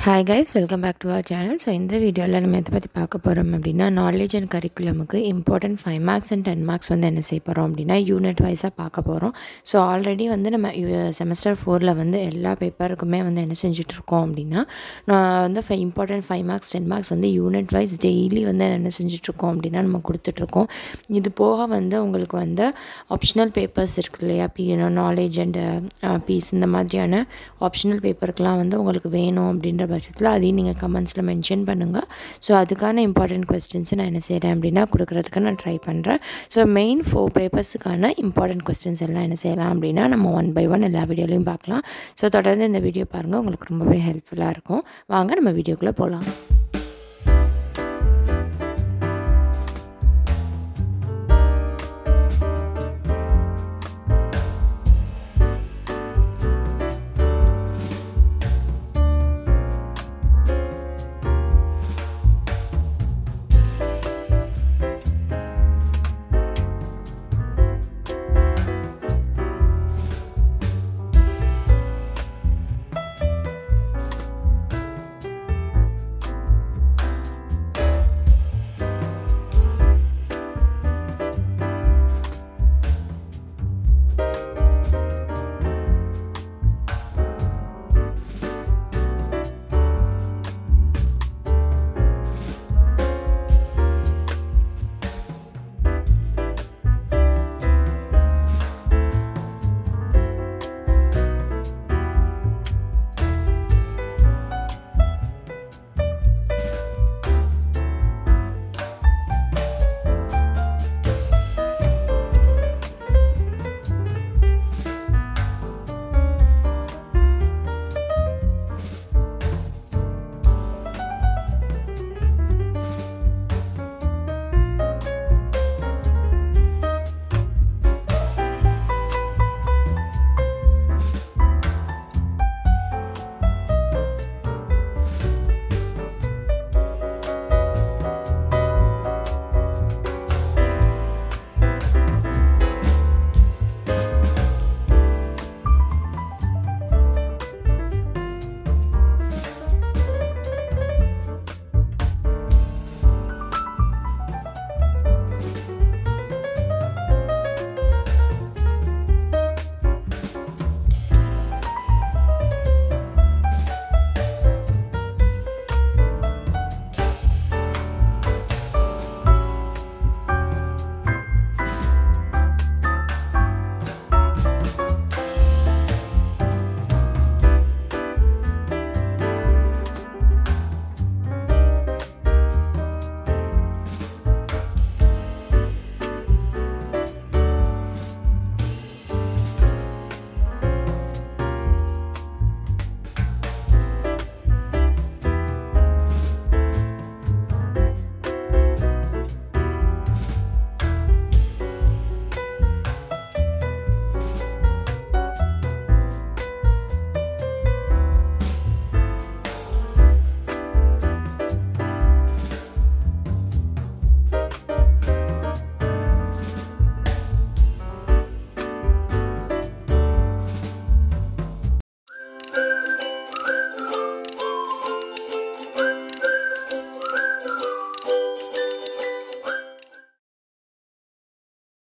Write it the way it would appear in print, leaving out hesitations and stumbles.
Hi guys, welcome back to our channel. So இந்த வீடியோவில் நம்ம எதை பற்றி பார்க்க போகிறோம் அப்படின்னா நாலேஜ் அண்ட் கரிக்குலமுக்கு இம்பார்ட்டன்ட் 5 மார்க்ஸ் அண்ட் 10 மார்க்ஸ் வந்து என்ன செய்ய போகிறோம் அப்படின்னா யூனிட் வைஸாக பார்க்க போகிறோம். ஸோ ஆல்ரெடி வந்து நம்ம செமஸ்டர் 4ல் வந்து எல்லா பேப்பருக்குமே வந்து என்ன செஞ்சிட்ருக்கோம் அப்படின்னா நான் வந்து இம்பார்ட்டன்ட் 5 மார்க்ஸ் 10 மார்க்ஸ் வந்து யூனிட் வைஸ் டெய்லி வந்து என்ன செஞ்சிட்ருக்கோம் அப்படின்னா நம்ம கொடுத்துட்ருக்கோம். இது போக வந்து உங்களுக்கு வந்து ஆப்ஷனல் பேப்பர்ஸ் இருக்குது இல்லையா, நாலேஜ் அண்ட் பீஸ் இந்த மாதிரியான ஆப்ஷனல் பேப்பருக்கெலாம் வந்து உங்களுக்கு வேணும் அப்படின்ற பட்சத்தில் அதையும் நீங்கள் கமெண்ட்ஸில் மென்ஷன் பண்ணுங்கள். ஸோ அதுக்கான இம்பார்ட்டன்ட் கொஸ்டின்ஸை நான் என்ன செய்கிறேன் அப்படின்னா கொடுக்குறதுக்கு நான் ட்ரை பண்ணுறேன். ஸோ மெயின் 4 பேப்பர்ஸுக்கான இம்பார்ட்டன்ட் கொஸ்டின்ஸ் எல்லாம் என்ன செய்யலாம் அப்படின்னா நம்ம 1 by 1 எல்லா வீடியோலையும் பார்க்கலாம். ஸோ தொடர்ந்து இந்த வீடியோ பாருங்கள், உங்களுக்கு ரொம்பவே ஹெல்ப்ஃபுல்லாக இருக்கும். வாங்க நம்ம வீடியோக்குள்ளே போகலாம்.